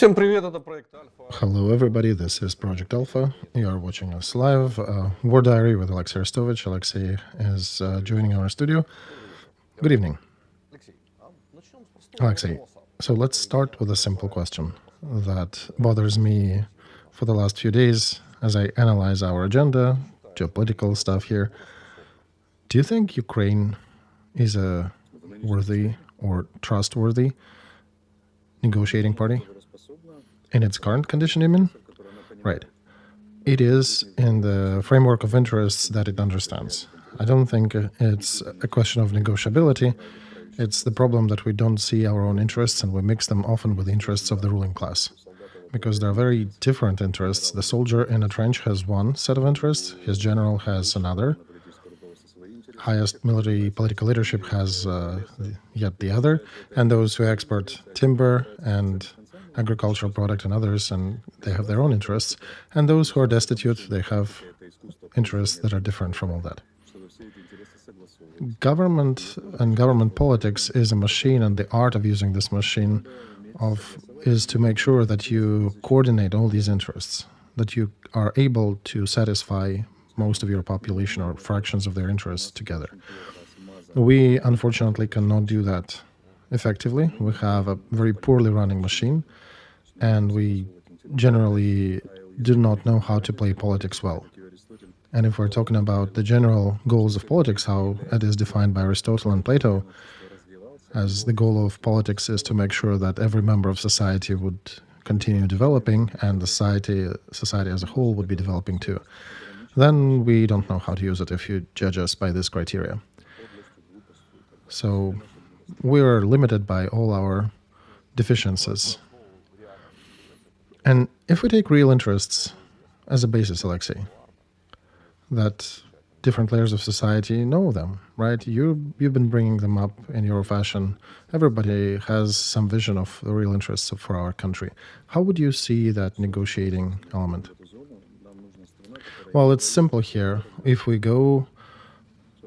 Всем привет, это проект Альфа. Hello everybody, this is Project Alpha. You are watching us live. War Diary with Alexey Arestovich. Alexey is joining our studio. Good evening. Alexey, so let's start with a simple question that bothers me for the last few days as I analyze our agenda, geopolitical stuff here. Do you think Ukraine is a worthy or trustworthy negotiating party? In its current condition, you mean? Right. It is in the framework of interests that it understands. I don't think it's a question of negotiability. It's the problem that we don't see our own interests and we mix them often with the interests of the ruling class. Because they're very different interests. The soldier in a trench has one set of interests, his general has another, highest military political leadership has yet the other, and those who export timber and agricultural product and others, and they have their own interests, and those who are destitute, they have interests that are different from all that. Government and government politics is a machine, and the art of using this machine is to make sure that you coordinate all these interests, that you are able to satisfy most of your population or fractions of their interests together. We unfortunately cannot do that effectively. We have a very poorly running machine, and we generally do not know how to play politics well. And if we're talking about the general goals of politics, how it is defined by Aristotle and Plato, as the goal of politics is to make sure that every member of society would continue developing and the society as a whole would be developing too, then we don't know how to use it if you judge us by this criteria. So we're limited by all our deficiencies. And if we take real interests as a basis, Alexey, that different layers of society know them, right? You've been bringing them up in your fashion. Everybody has some vision of the real interests for our country. How would you see that negotiating element? Well, it's simple here. If we go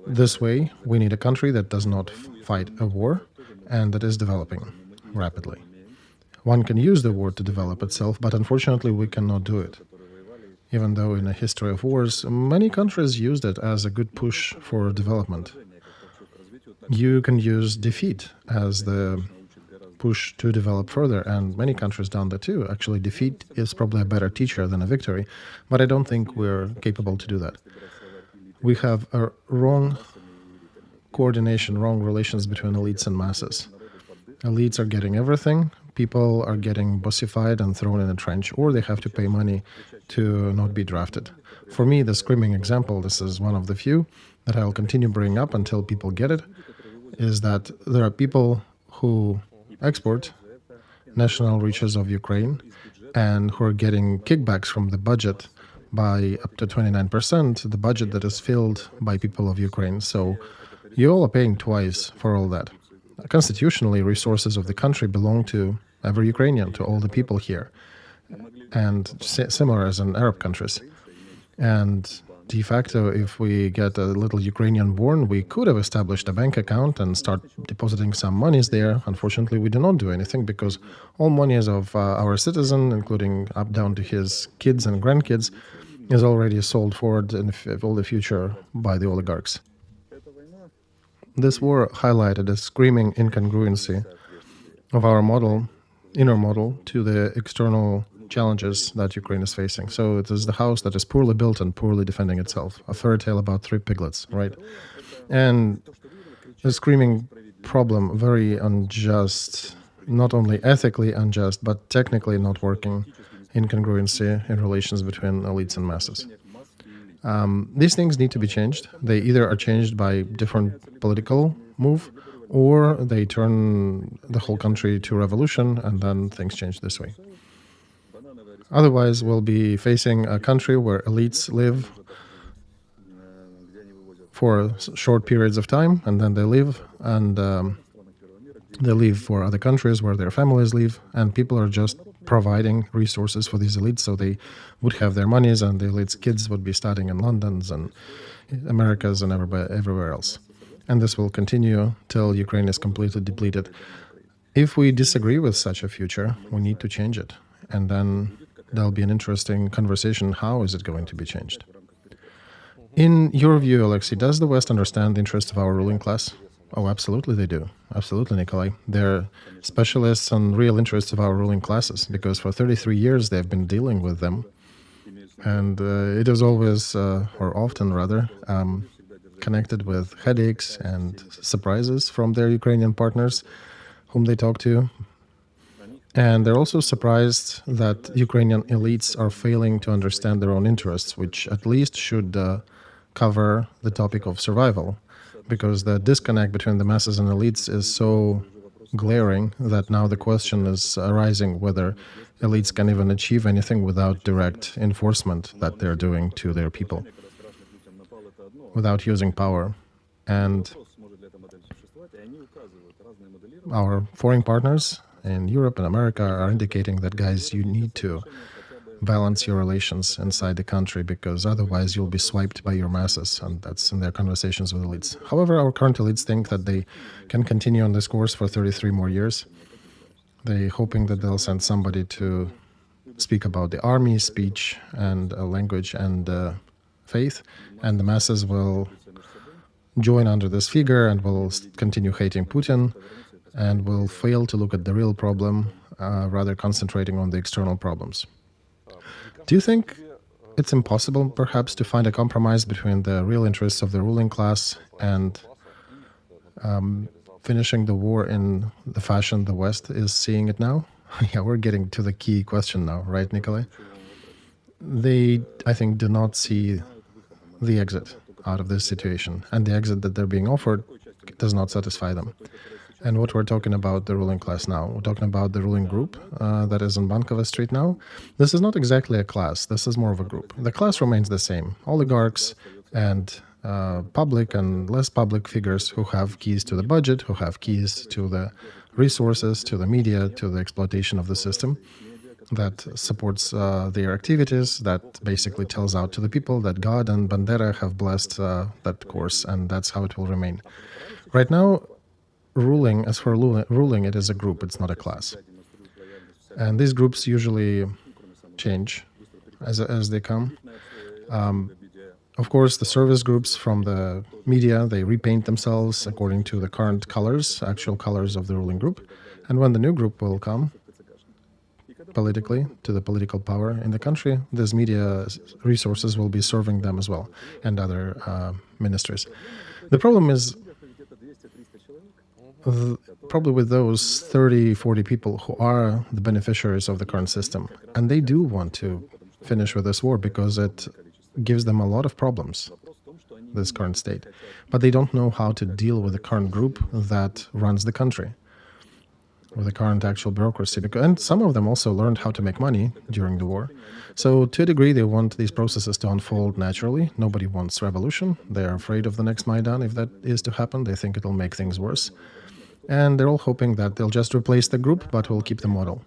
this way, we need a country that does not fight a war and that is developing rapidly. One can use the war to develop itself, but unfortunately we cannot do it. Even though in a history of wars, many countries used it as a good push for development. You can use defeat as the push to develop further, and many countries done that too. Actually, defeat is probably a better teacher than a victory, but I don't think we're capable to do that. We have a wrong coordination, wrong relations between elites and masses. Elites are getting everything, people are getting bossified and thrown in a trench, or they have to pay money to not be drafted. For me, the screaming example, this is one of the few that I'll continue bringing up until people get it, is that there are people who export national riches of Ukraine and who are getting kickbacks from the budget by up to 29%, the budget that is filled by people of Ukraine. So you all are paying twice for all that. Constitutionally, resources of the country belong to every Ukrainian, to all the people here, and similar as in Arab countries. And de facto, if we get a little Ukrainian born, we could have established a bank account and start depositing some monies there. Unfortunately, we do not do anything because all money is of our citizen, including up down to his kids and grandkids, is already sold forward in all the future by the oligarchs. This war highlighted a screaming incongruency of our model, inner model, to the external challenges that Ukraine is facing. So it is the house that is poorly built and poorly defending itself. A fairy tale about three piglets, right? And a screaming problem, very unjust, not only ethically unjust, but technically not working incongruency in relations between elites and masses. These things need to be changed. They either are changed by different political move, or they turn the whole country to revolution, and then things change this way. Otherwise, we'll be facing a country where elites live for short periods of time, and then they leave, and they leave for other countries where their families live, and people are just providing resources for these elites, so they would have their monies, and the elites' kids would be studying in Londons and Americas and everywhere else. And this will continue till Ukraine is completely depleted. If we disagree with such a future, we need to change it. and then there'll be an interesting conversation. How is it going to be changed? In your view, Alexey, does the West understand the interests of our ruling class? Oh, absolutely they do. Absolutely, Nikolai. They're specialists on real interests of our ruling classes, because for 33 years they've been dealing with them. And it is always, or often rather, connected with headaches and surprises from their Ukrainian partners whom they talk to. And they're also surprised that Ukrainian elites are failing to understand their own interests, which at least should cover the topic of survival, because the disconnect between the masses and elites is so glaring that now the question is arising whether elites can even achieve anything without direct enforcement that they're doing to their people, without using power. And our foreign partners in Europe and America are indicating that, guys, you need to balance your relations inside the country, because otherwise you'll be swiped by your masses, and that's in their conversations with elites. However, our current elites think that they can continue on this course for 33 more years. They're hoping that they'll send somebody to speak about the army, speech, and language and faith, and the masses will join under this figure and will continue hating Putin and will fail to look at the real problem, rather concentrating on the external problems. Do you think it's impossible, perhaps, to find a compromise between the real interests of the ruling class and finishing the war in the fashion the West is seeing it now? Yeah, we're getting to the key question now, right, Nikolai? They, I think, do not see the exit out of this situation, and the exit that they're being offered does not satisfy them. And what we're talking about the ruling class now, we're talking about the ruling group that is on Bankova Street now. This is not exactly a class, this is more of a group. The class remains the same, oligarchs and public and less public figures who have keys to the budget, who have keys to the resources, to the media, to the exploitation of the system that supports their activities, that basically tells out to the people that God and Bandera have blessed that course, and that's how it will remain. Right now, as for ruling, it is a group, it's not a class. And these groups usually change as they come. Of course, the service groups from the media, they repaint themselves according to the current colors, actual colors of the ruling group. And when the new group will come, politically, to the political power in the country, these media resources will be serving them as well, and other ministries. The problem is, probably with those 30, 40 people who are the beneficiaries of the current system, and they do want to finish with this war because it gives them a lot of problems, this current state. But they don't know how to deal with the current group that runs the country, with the current actual bureaucracy. And some of them also learned how to make money during the war. So to a degree, they want these processes to unfold naturally. Nobody wants revolution. They are afraid of the next Maidan. If that is to happen, they think it'll make things worse. And they're all hoping that they'll just replace the group, but will keep the model.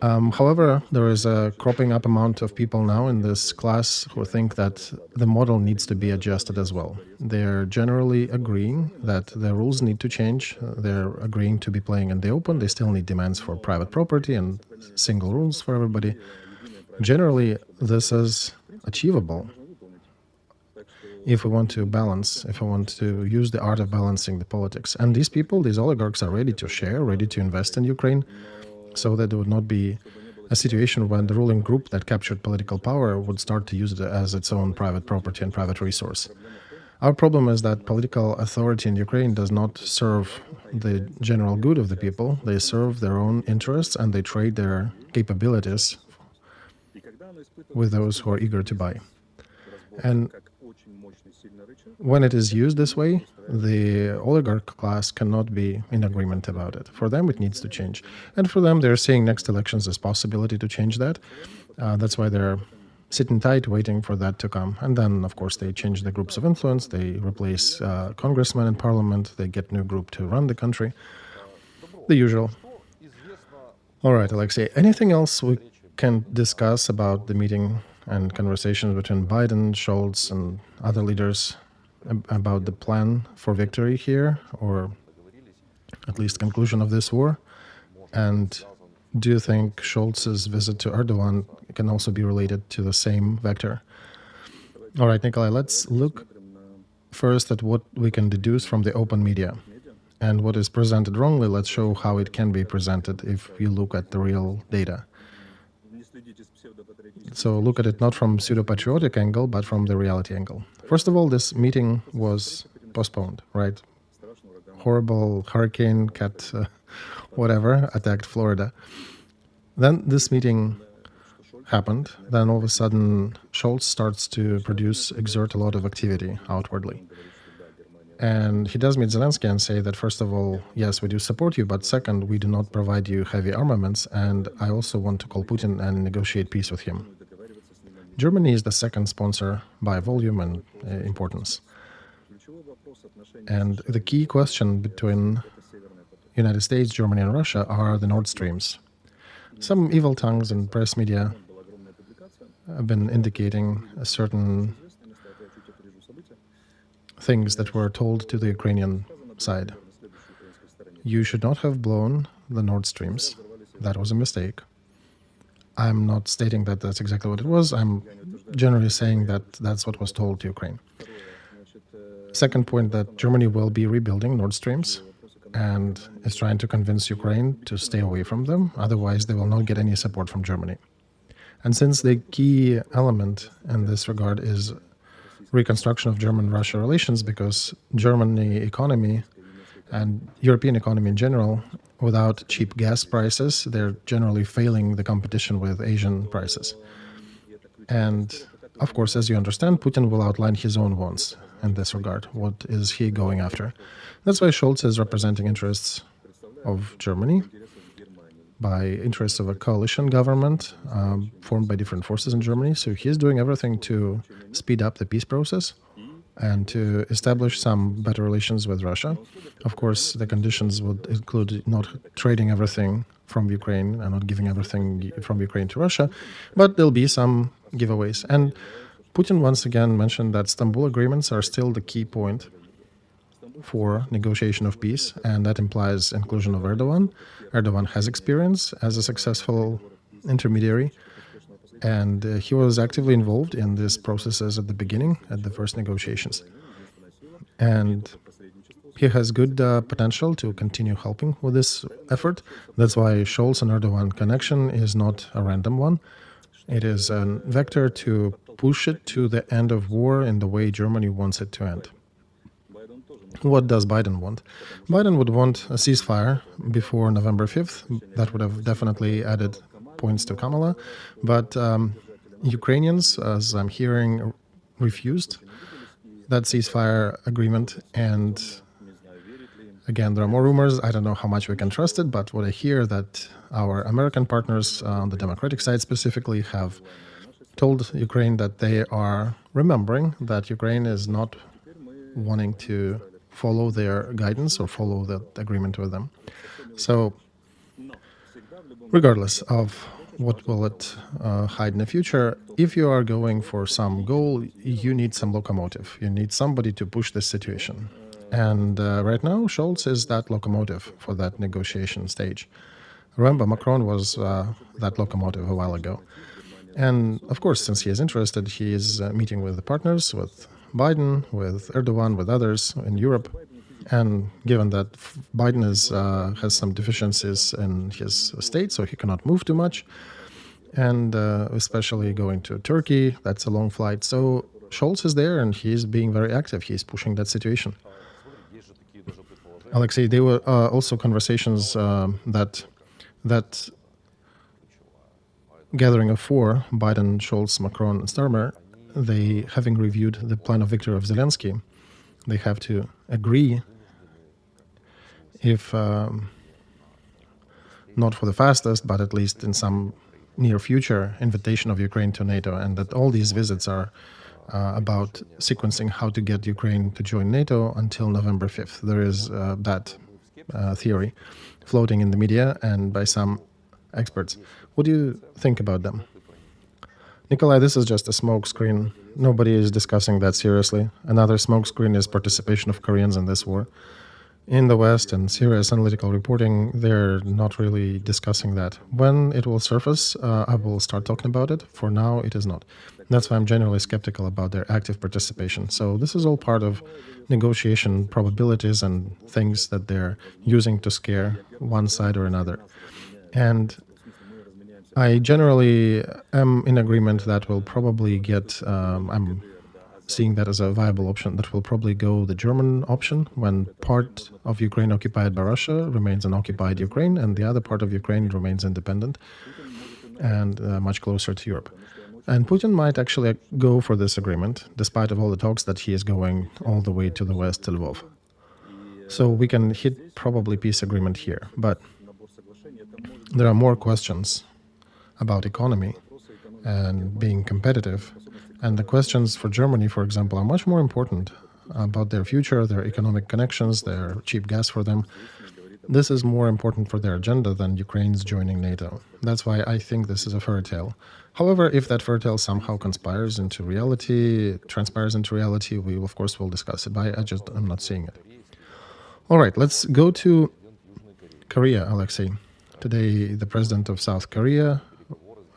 However, there is a cropping up amount of people now in this class who think that the model needs to be adjusted as well. They're generally agreeing that the rules need to change. They're agreeing to be playing in the open. They still need demands for private property and single rules for everybody. Generally, this is achievable if we want to balance, if we want to use the art of balancing the politics. And these people, these oligarchs, are ready to share, ready to invest in Ukraine, so that there would not be a situation when the ruling group that captured political power would start to use it as its own private property and private resource. Our problem is that political authority in Ukraine does not serve the general good of the people. They serve their own interests, and they trade their capabilities with those who are eager to buy. And when it is used this way, the oligarch class cannot be in agreement about it. For them, it needs to change. And for them, they're seeing next elections as possibility to change that. That's why they're sitting tight, waiting for that to come. And then, of course, they change the groups of influence. They replace congressmen in parliament. They get new group to run the country. The usual. All right, Alexey, anything else we can discuss about the meeting and conversations between Biden, Scholz, and other leaders about the plan for victory here, or at least conclusion of this war? And do you think Scholz's visit to Erdogan can also be related to the same vector? All right, Nikolai, let's look first at what we can deduce from the open media. And what is presented wrongly, let's show how it can be presented if you look at the real data. So look at it not from pseudo-patriotic angle, but from the reality angle. First of all, this meeting was postponed, right? Horrible hurricane, cat, whatever, attacked Florida. Then this meeting happened. Then all of a sudden, Scholz starts to exert a lot of activity outwardly. And he does meet Zelensky and say that, first of all, yes, we do support you, but second, we do not provide you heavy armaments, and I also want to call Putin and negotiate peace with him. Germany is the second sponsor by volume and importance. And the key question between United States, Germany, and Russia are the Nord Streams. Some evil tongues in press media have been indicating certain things that were told to the Ukrainian side. You should not have blown the Nord Streams. That was a mistake. I'm not stating that that's exactly what it was. I'm generally saying that that's what was told to Ukraine. Second point, that Germany will be rebuilding Nord Streams and is trying to convince Ukraine to stay away from them. Otherwise, they will not get any support from Germany. And since the key element in this regard is reconstruction of German-Russia relations, because Germany economy and European economy in general, without cheap gas prices, they're generally failing the competition with Asian prices. And of course, as you understand, Putin will outline his own wants in this regard. What is he going after? That's why Scholz is representing interests of Germany by interests of a coalition government formed by different forces in Germany. So he is doing everything to speed up the peace process and to establish some better relations with Russia. Of course, the conditions would include not trading everything from Ukraine and not giving everything from Ukraine to Russia, but there'll be some giveaways. And Putin once again mentioned that Istanbul agreements are still the key point for negotiation of peace, and that implies inclusion of Erdogan. Erdogan has experience as a successful intermediary, and he was actively involved in these processes at the beginning, at the first negotiations. And he has good potential to continue helping with this effort. That's why Scholz and Erdogan connection is not a random one. It is a vector to push it to the end of war in the way Germany wants it to end. What does Biden want? Biden would want a ceasefire before November 5th. That would have definitely added points to Kamala. But Ukrainians, as I'm hearing, refused that ceasefire agreement. And again, there are more rumors. I don't know how much we can trust it, but what I hear that our American partners on the Democratic side specifically have told Ukraine that they are remembering that Ukraine is not wanting to follow their guidance or follow the agreement with them. So regardless of what will it hide in the future, if you are going for some goal, you need some locomotive. You need somebody to push this situation. And right now, Scholz is that locomotive for that negotiation stage. Remember, Macron was that locomotive a while ago. And of course, since he is interested, he is meeting with the partners, with Biden, with Erdogan, with others in Europe. And given that Biden has some deficiencies in his state, so he cannot move too much, and especially going to Turkey, that's a long flight. So Scholz is there, and he's being very active. He's pushing that situation. Alexey, there were also conversations that gathering of four, Biden, Scholz, Macron, and Starmer, they, having reviewed the plan of victory of Zelensky, they have to agree, if not for the fastest, but at least in some near future, invitation of Ukraine to NATO, and that all these visits are about sequencing how to get Ukraine to join NATO until November 5th. There is that theory floating in the media and by some experts. What do you think about them? Nikolai, this is just a smokescreen. Nobody is discussing that seriously. Another smokescreen is participation of Koreans in this war. In the West and serious analytical reporting, they're not really discussing that. When it will surface, I will start talking about it. For now, it is not. That's why I'm generally skeptical about their active participation. So this is all part of negotiation probabilities and things that they're using to scare one side or another. And I generally am in agreement that will probably get, I'm seeing that as a viable option, that will probably go the German option, when part of Ukraine occupied by Russia remains an occupied Ukraine and the other part of Ukraine remains independent and much closer to Europe. And Putin might actually go for this agreement, despite of all the talks that he is going all the way to the west to Lvov. So we can hit probably peace agreement here. But there are more questions about economy and being competitive. And the questions for Germany, for example, are much more important about their future, their economic connections, their cheap gas for them. This is more important for their agenda than Ukraine's joining NATO. That's why I think this is a fairy tale. However, if that fairy tale somehow transpires into reality, we of course will discuss it, but I'm not seeing it. All right, let's go to Korea, Alexey. Today, the president of South Korea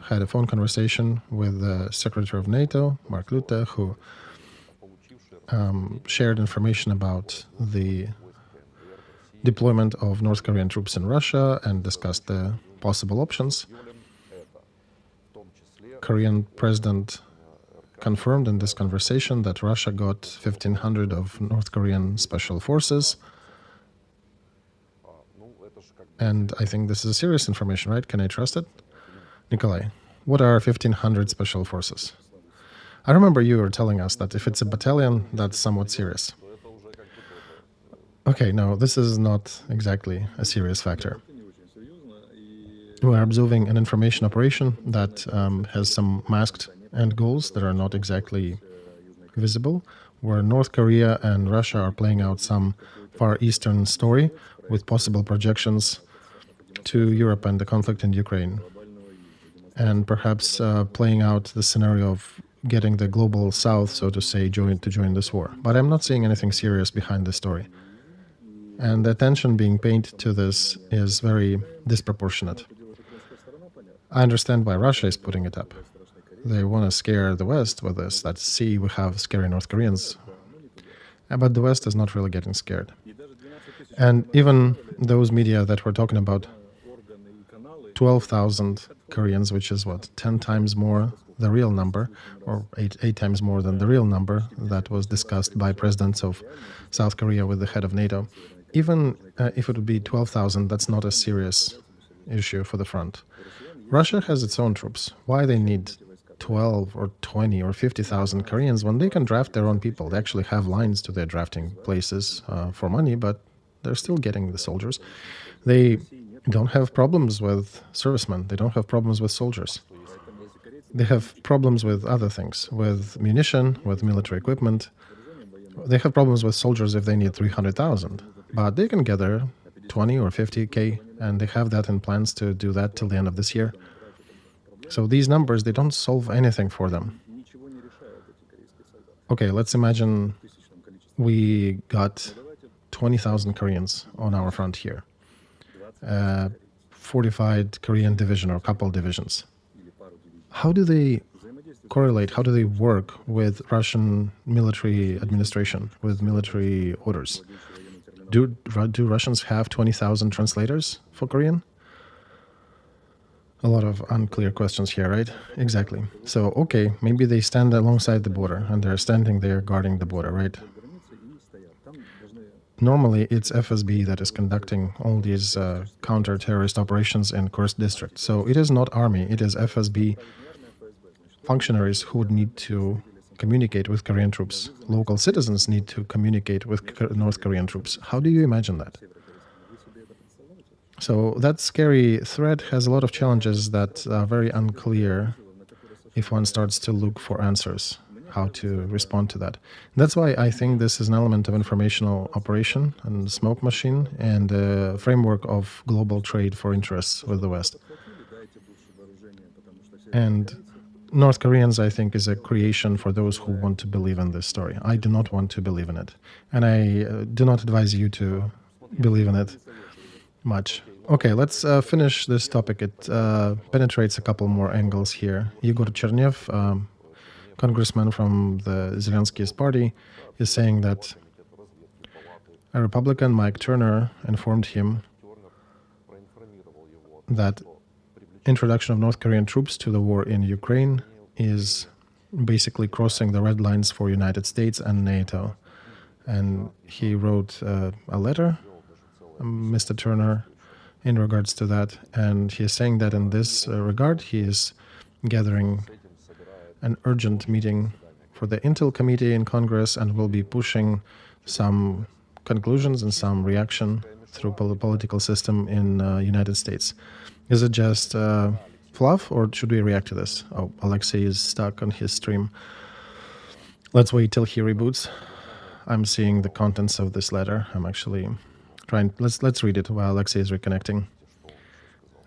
had a phone conversation with the Secretary of NATO, Mark Rutte, who shared information about the deployment of North Korean troops in Russia and discussed the possible options. Korean president confirmed in this conversation that Russia got 1,500 of North Korean special forces. And I think this is serious information, right? Can I trust it? Nikolai, what are 1,500 special forces? I remember you were telling us that if it's a battalion, that's somewhat serious. Okay, no, this is not exactly a serious factor. We are observing an information operation that has some masked end goals that are not exactly visible, where North Korea and Russia are playing out some Far Eastern story with possible projections to Europe and the conflict in Ukraine, and perhaps playing out the scenario of getting the global South, so to say, to join this war. But I'm not seeing anything serious behind this story. And the attention being paid to this is very disproportionate. I understand why Russia is putting it up. They want to scare the West with this, that, see, we have scary North Koreans. But the West is not really getting scared. And even those media that we're talking about, 12,000 Koreans, which is what, 10 times more the real number, or eight times more than the real number that was discussed by presidents of South Korea with the head of NATO. Even if it would be 12,000, that's not a serious issue for the front. Russia has its own troops. Why they need 12 or 20 or 50,000 Koreans when they can draft their own people? They actually have lines to their drafting places for money, but they're still getting the soldiers. They don't have problems with servicemen. They don't have problems with soldiers. They have problems with other things, with munition, with military equipment. They have problems with soldiers if they need 300,000, but they can gather 20 or 50K, and they have that in plans to do that till the end of this year. So these numbers, they don't solve anything for them. Okay, let's imagine we got 20,000 Koreans on our front here, fortified Korean division or couple divisions. How do they correlate, how do they work with Russian military administration, with military orders? Do Russians have 20,000 translators for Korean? A lot of unclear questions here, right? Exactly. So, okay, maybe they stand alongside the border and they're standing there guarding the border, right? Normally, it's FSB that is conducting all these counter-terrorist operations in Kursk district. So it is not army, it is FSB functionaries who would need to communicate with Korean troops. Local citizens need to communicate with North Korean troops. How do you imagine that? So that scary threat has a lot of challenges that are very unclear if one starts to look for answers, how to respond to that. That's why I think this is an element of informational operation and smoke machine and a framework of global trade for interests with the West. And North Koreans, I think, is a creation for those who want to believe in this story. I do not want to believe in it. And I do not advise you to believe in it much. Okay, let's finish this topic. It penetrates a couple more angles here. Igor Chernev, congressman from the Zelensky's party, is saying that a Republican, Mike Turner, informed him that introduction of North Korean troops to the war in Ukraine is basically crossing the red lines for United States and NATO. And he wrote a letter, Mr. Turner, in regards to that. And he is saying that in this regard, he is gathering an urgent meeting for the Intel Committee in Congress and will be pushing some conclusions and some reaction through the political system in United States. Is it just fluff, or should we react to this? Oh, Alexey is stuck on his stream. Let's wait till he reboots. I'm seeing the contents of this letter. I'm actually trying. Let's read it while Alexey is reconnecting.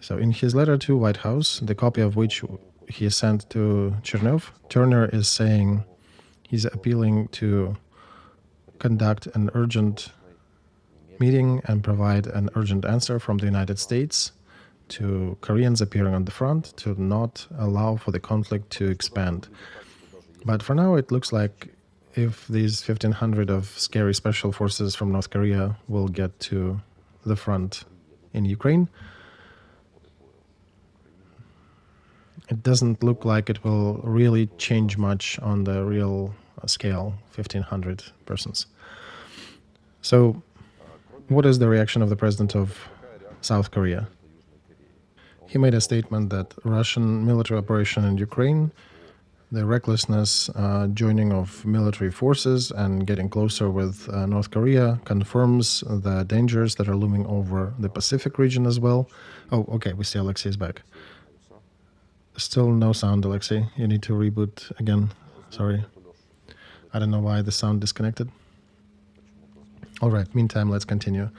So, in his letter to White House, the copy of which he sent to Chernev, Turner is saying he's appealing to conduct an urgent meeting and provide an urgent answer from the United States to Koreans appearing on the front to not allow for the conflict to expand. But for now, it looks like if these 1,500 of scary special forces from North Korea will get to the front in Ukraine, it doesn't look like it will really change much on the real scale, 1,500 persons. So what is the reaction of the president of South Korea? He made a statement that Russian military operation in Ukraine, the recklessness joining of military forces and getting closer with North Korea confirms the dangers that are looming over the Pacific region as well. Oh, okay, we see Alexey is back. Still no sound, Alexey. You need to reboot again. Sorry. I don't know why the sound disconnected. All right, meantime, let's continue.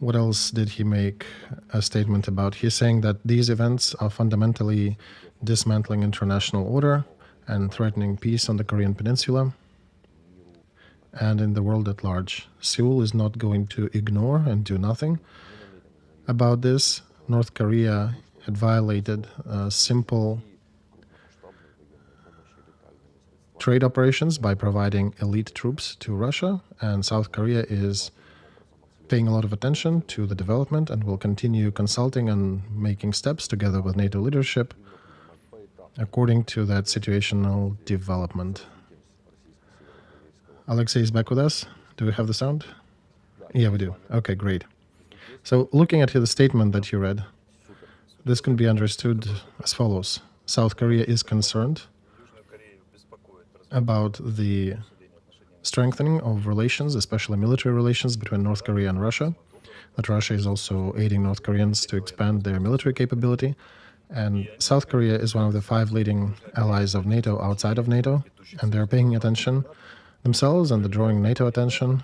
What else did he make a statement about? He's saying that these events are fundamentally dismantling international order and threatening peace on the Korean Peninsula and in the world at large. Seoul is not going to ignore and do nothing about this. North Korea had violated simple trade operations by providing elite troops to Russia, and South Korea is paying a lot of attention to the development and will continue consulting and making steps together with NATO leadership according to that situational development. Alexey is back with us. Do we have the sound? Yeah, we do. Okay, great. So looking at the statement that you read, this can be understood as follows. South Korea is concerned about the strengthening of relations, especially military relations between North Korea and Russia, that Russia is also aiding North Koreans to expand their military capability. And South Korea is one of the 5 leading allies of NATO outside of NATO, and they're paying attention themselves and they're drawing NATO attention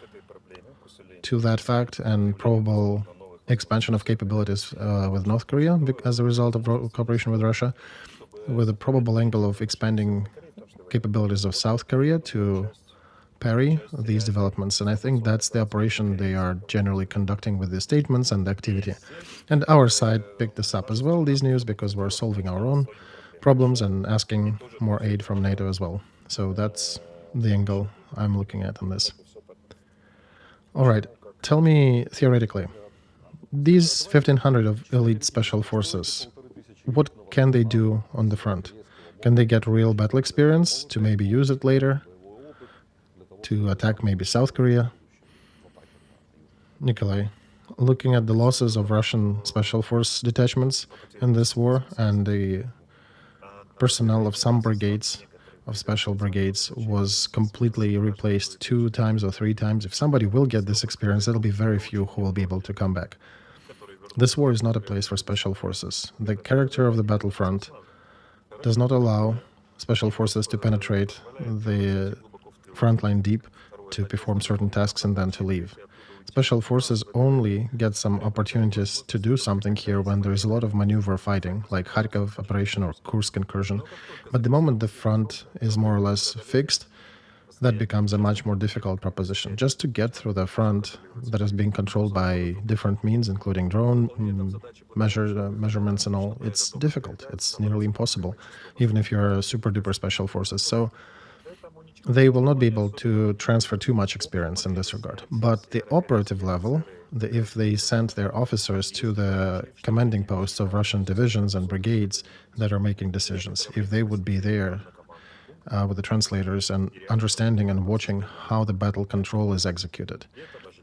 to that fact and probable expansion of capabilities with North Korea as a result of cooperation with Russia, with a probable angle of expanding capabilities of South Korea to parry these developments. And I think that's the operation they are generally conducting with these statements and activity. And our side picked this up as well, these news, because we're solving our own problems and asking more aid from NATO as well. So that's the angle I'm looking at on this. All right, tell me theoretically, these 1,500 of elite special forces, what can they do on the front? Can they get real battle experience to maybe use it later to attack maybe South Korea? Nikolai, looking at the losses of Russian special force detachments in this war and the personnel of some brigades, of special brigades, was completely replaced 2 times or 3 times. If somebody will get this experience, it'll be very few who will be able to come back. This war is not a place for special forces. The character of the battlefront does not allow special forces to penetrate the front line deep to perform certain tasks and then to leave. Special forces only get some opportunities to do something here when there is a lot of maneuver fighting, like Kharkov operation or Kursk incursion. But the moment the front is more or less fixed, that becomes a much more difficult proposition. Just to get through the front that is being controlled by different means, including drone measurements and all, it's difficult. It's nearly impossible, even if you're super duper special forces. So they will not be able to transfer too much experience in this regard. But the operative level, if they send their officers to the commanding posts of Russian divisions and brigades that are making decisions, if they would be there with the translators and understanding and watching how the battle control is executed,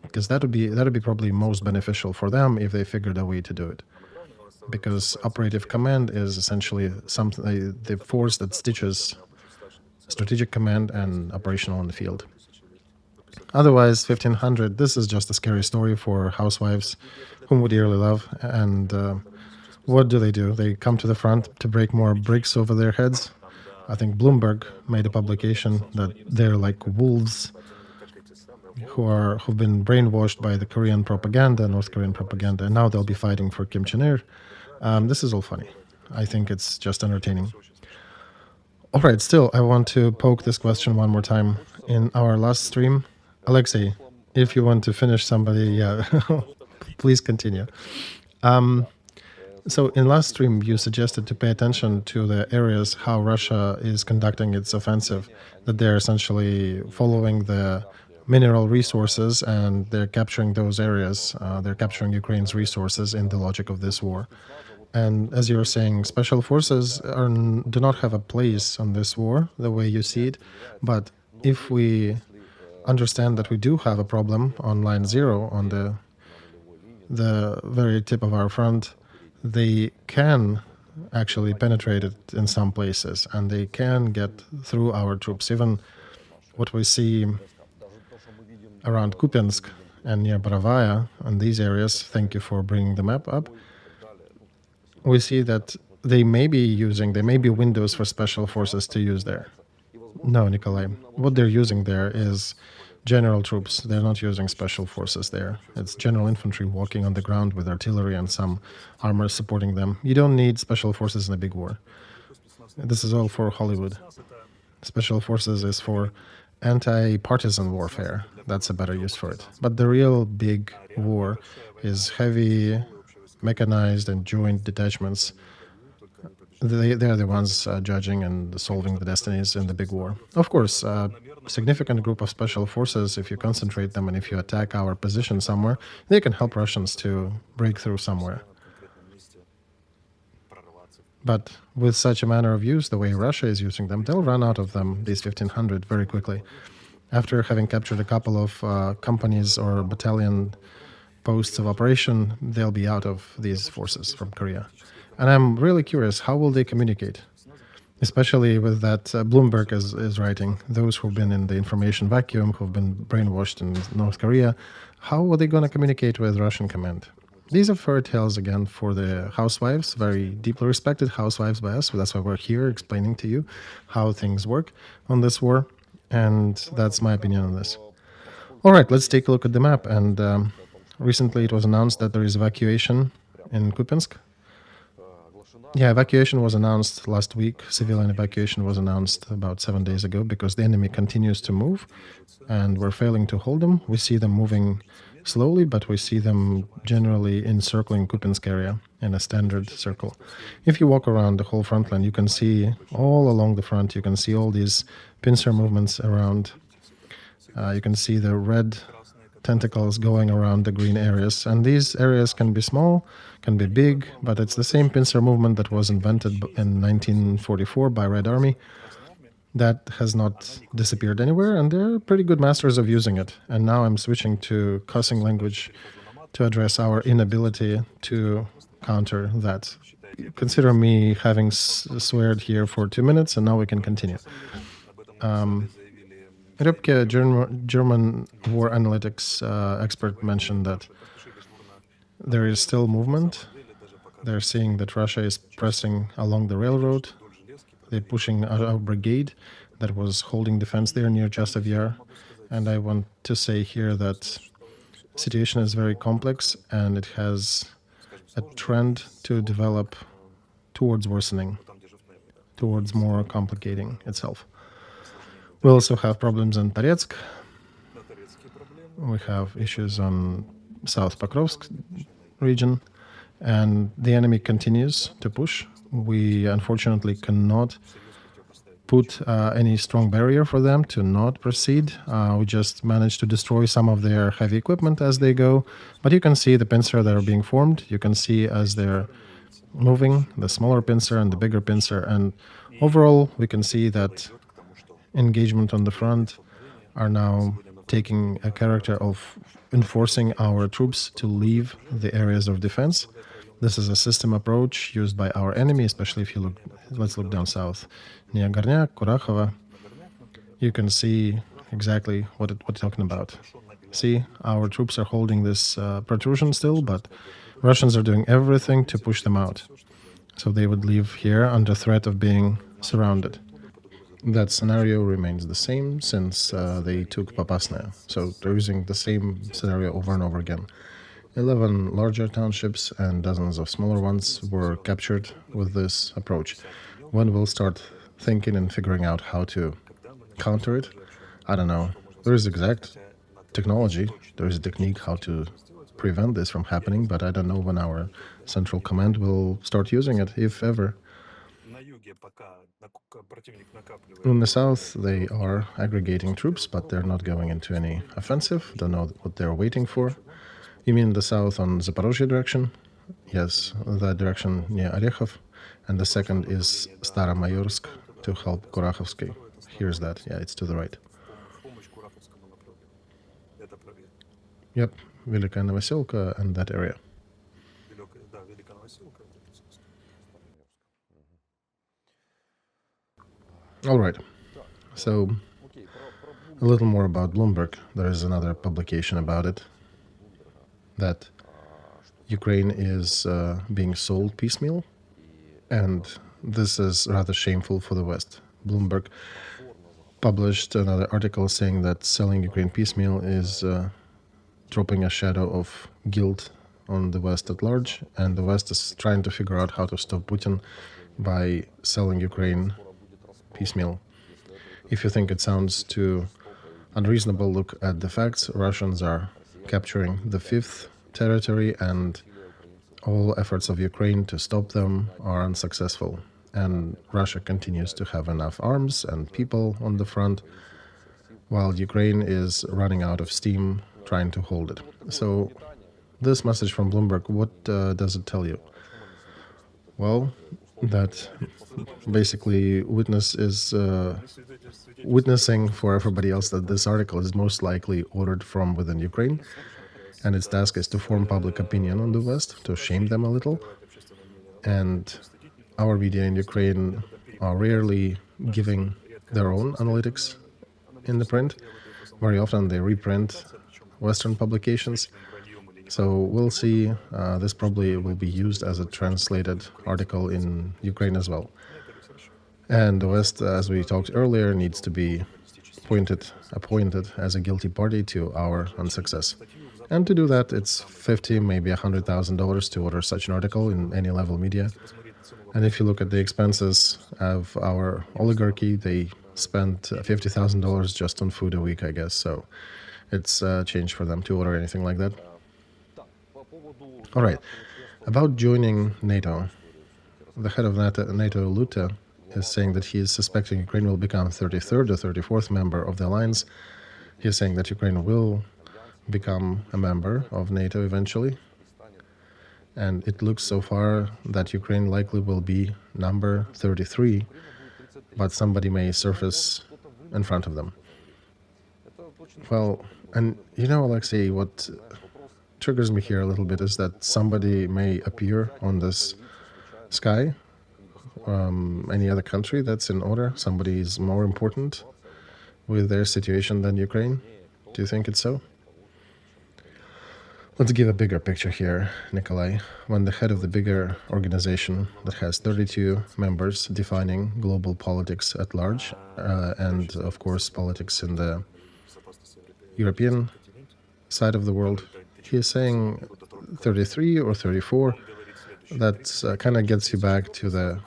because that would be probably most beneficial for them if they figured a way to do it. Because operative command is essentially something, the force that stitches strategic command and operational in the field. Otherwise, 1500, this is just a scary story for housewives whom we dearly love. And what do? They come to the front to break more bricks over their heads. I think Bloomberg made a publication that they're like wolves who've been brainwashed by the Korean propaganda, North Korean propaganda, and now they'll be fighting for Kim Jong Il. This is all funny. I think it's just entertaining. All right, still, I want to poke this question one more time. In our last stream, Alexey, if you want to finish somebody, yeah, please continue. So in last stream, you suggested to pay attention to the areas how Russia is conducting its offensive, that they're essentially following the mineral resources and they're capturing those areas. They're capturing Ukraine's resources in the logic of this war. And as you were saying, special forces do not have a place on this war, the way you see it. But if we understand that we do have a problem on line 0, on the very tip of our front, they can actually penetrate it in some places, and they can get through our troops. Even what we see around Kupyansk and near Borovaya and these areas, thank you for bringing the map up, we see that they may be windows for special forces to use there. No, Nikolai, what they're using there is general troops. They're not using special forces there. It's general infantry walking on the ground with artillery and some armor supporting them. You don't need special forces in a big war. This is all for Hollywood. Special forces is for anti-partisan warfare. That's a better use for it. But the real big war is heavy mechanized and joint detachments. They are the ones judging and solving the destinies in the big war. Of course, a significant group of special forces, if you concentrate them and if you attack our position somewhere, they can help Russians to break through somewhere. But with such a manner of use, the way Russia is using them, they'll run out of them, these 1,500, very quickly. After having captured a couple of companies or battalion posts of operation, they'll be out of these forces from Korea. And I'm really curious, how will they communicate? Especially with that Bloomberg is writing, those who've been in the information vacuum, who've been brainwashed in North Korea, how are they going to communicate with Russian command? These are fairy tales, again, for the housewives, very deeply respected housewives by us. That's why we're here explaining to you how things work on this war. And that's my opinion on this. All right, let's take a look at the map. And recently it was announced that there is evacuation in Kupyansk. Yeah, evacuation was announced last week. Civilian evacuation was announced about 7 days ago because the enemy continues to move and we're failing to hold them. We see them moving slowly, but we see them generally encircling Kupyansk area in a standard circle. If you walk around the whole front line, you can see all along the front, you can see all these pincer movements around. You can see the red tentacles going around the green areas. And these areas can be small, can be big, but it's the same pincer movement that was invented in 1944 by Red Army. That has not disappeared anywhere, and they're pretty good masters of using it. And now I'm switching to cussing language to address our inability to counter that. Consider me having sweared here for 2 minutes, and now we can continue. Röpke, German war analytics expert, mentioned that there is still movement. They're seeing that Russia is pressing along the railroad. They're pushing our brigade that was holding defense there near Chastov Yar. And I want to say here that the situation is very complex and it has a trend to develop towards worsening, towards more complicating itself. We also have problems in Toretsk. We have issues on South Pokrovsk region, and the enemy continues to push. We unfortunately cannot put any strong barrier for them to not proceed. We just managed to destroy some of their heavy equipment as they go. But you can see the pincer that are being formed. You can see as they're moving, the smaller pincer and the bigger pincer. And overall, we can see that engagement on the front are now taking a character of enforcing our troops to leave the areas of defense. This is a system approach used by our enemy, especially if you look, let's look down south, near Gornyak, Kurakhova. You can see exactly what we're talking about. See, our troops are holding this protrusion still, but Russians are doing everything to push them out. So they would leave here under threat of being surrounded. That scenario remains the same since they took Popasnaya. So they're using the same scenario over and over again. 11 larger townships and dozens of smaller ones were captured with this approach. When we'll start thinking and figuring out how to counter it, I don't know. There is exact technology, there is a technique how to prevent this from happening, but I don't know when our central command will start using it, if ever. In the south, they are aggregating troops, but they're not going into any offensive. Don't know what they're waiting for. You mean the south on Zaporozhye direction? Yes, that direction near Orechov. And the second is Staromayorsk to help Kurachovsky. Here's that. Yeah, it's to the right. Yep, Velika Novoselka and that area. All right. So, a little more about Bloomberg. There is another publication about it, that Ukraine is being sold piecemeal, and this is rather shameful for the West. Bloomberg published another article saying that selling Ukraine piecemeal is dropping a shadow of guilt on the West at large, and the West is trying to figure out how to stop Putin by selling Ukraine piecemeal. If you think it sounds too unreasonable, look at the facts. Russians are capturing the fifth territory, and all efforts of Ukraine to stop them are unsuccessful. And Russia continues to have enough arms and people on the front, while Ukraine is running out of steam trying to hold it. So this message from Bloomberg, what does it tell you? Well, that basically witnessing for everybody else that this article is most likely ordered from within Ukraine, and its task is to form public opinion on the West, to shame them a little. And our media in Ukraine are rarely giving their own analytics in the print. Very often they reprint Western publications. So we'll see. This probably will be used as a translated article in Ukraine as well. And the West, as we talked earlier, needs to be appointed as a guilty party to our unsuccess. And to do that, it's $50,000, maybe $100,000 to order such an article in any level media. And if you look at the expenses of our oligarchy, they spent $50,000 just on food a week, I guess. So it's a change for them to order anything like that. All right. About joining NATO, the head of NATO, Lute, is saying that he is suspecting Ukraine will become 33rd or 34th member of the alliance. He is saying that Ukraine will become a member of NATO eventually. And it looks so far that Ukraine likely will be number 33, but somebody may surface in front of them. Well, and you know, Alexey, what triggers me here a little bit is that somebody may appear on this sky, any other country that's in order. Somebody is more important with their situation than Ukraine. Do you think it's so? Let's give a bigger picture here, Nikolai. When the head of the bigger organization that has 32 members defining global politics at large, and of course politics in the European side of the world, he is saying 33 or 34, that kind of gets you back to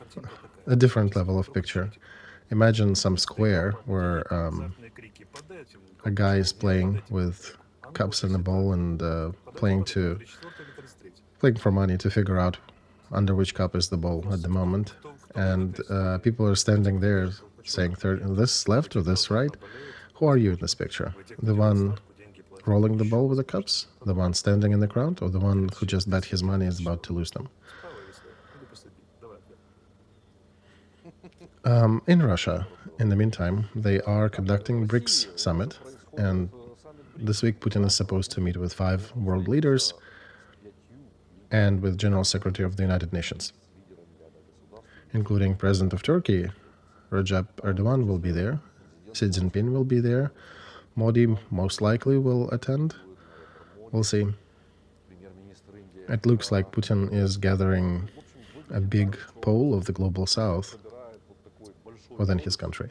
a different level of picture. Imagine some square where a guy is playing with cups in a bowl and playing for money to figure out under which cup is the ball at the moment. And people are standing there saying, this left or this right? Who are you in this picture? The one rolling the ball with the cups? The one standing in the crowd? Or the one who just bet his money is about to lose them? In Russia, in the meantime, they are conducting BRICS summit, and this week Putin is supposed to meet with 5 world leaders and with General Secretary of the United Nations, including President of Turkey, Recep Erdogan will be there, Xi Jinping will be there, Modi most likely will attend. We'll see. It looks like Putin is gathering a big pole of the global south within his country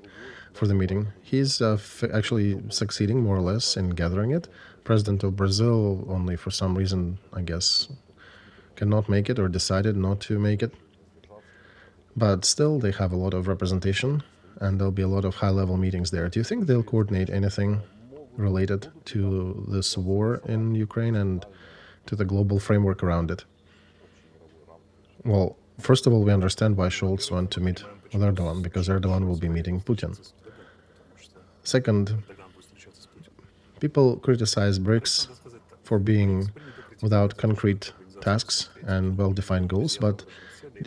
for the meeting. He's actually succeeding more or less in gathering it. President of Brazil only for some reason, I guess, cannot make it or decided not to make it. But still, they have a lot of representation and there'll be a lot of high-level meetings there. Do you think they'll coordinate anything related to this war in Ukraine and to the global framework around it? Well, first of all, we understand why Scholz went to meet with Erdogan, because Erdogan will be meeting Putin. Second, people criticize BRICS for being without concrete tasks and well-defined goals, but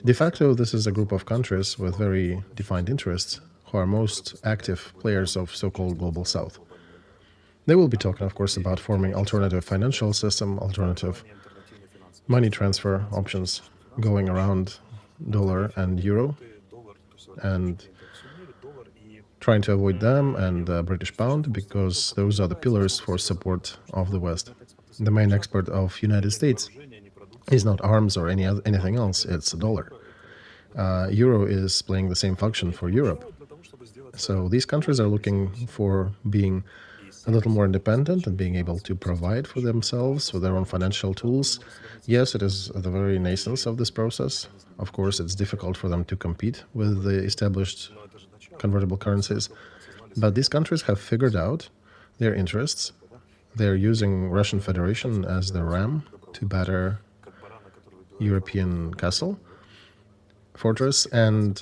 de facto this is a group of countries with very defined interests who are most active players of so-called Global South. They will be talking, of course, about forming alternative financial system, alternative money transfer options going around dollar and euro, and trying to avoid them and British pound, because those are the pillars for support of the West. The main export of United States is not arms or anything else, it's a dollar. Euro is playing the same function for Europe. So these countries are looking for being a little more independent and being able to provide for themselves with their own financial tools. Yes, it is the very nascence of this process. Of course, it's difficult for them to compete with the established convertible currencies. But these countries have figured out their interests. They're using Russian Federation as the ram to batter European castle, fortress, and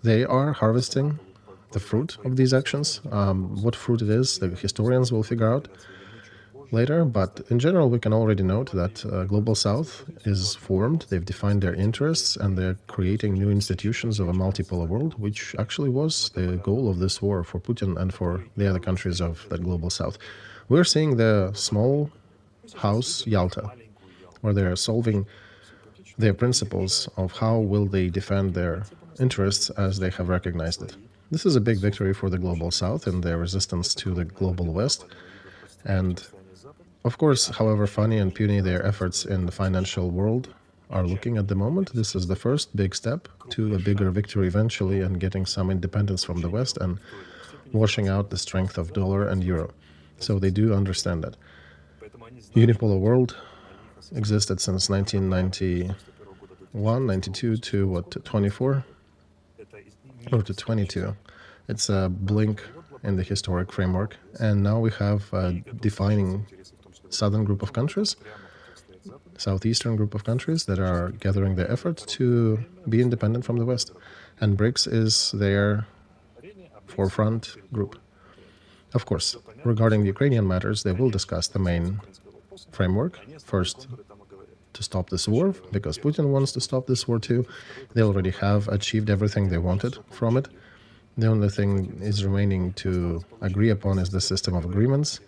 they are harvesting the fruit of these actions. What fruit it is, the historians will figure out later, but in general we can already note that Global South is formed, they've defined their interests, and they're creating new institutions of a multipolar world, which actually was the goal of this war for Putin and for the other countries of that Global South. We're seeing the small house Yalta, where they're solving their principles of how will they defend their interests as they have recognized it. This is a big victory for the Global South and their resistance to the Global West. And of course, however funny and puny their efforts in the financial world are looking at the moment, this is the first big step to a bigger victory eventually and getting some independence from the West and washing out the strength of dollar and euro. So they do understand that. Unipolar world existed since 1991, 92 to what, 24? Or to 22. It's a blink in the historic framework. And now we have a defining southern group of countries, southeastern group of countries that are gathering their efforts to be independent from the West. And BRICS is their forefront group. Of course, regarding the Ukrainian matters, they will discuss the main framework. First, to stop this war, because Putin wants to stop this war too. They already have achieved everything they wanted from it. The only thing is remaining to agree upon is the system of agreements,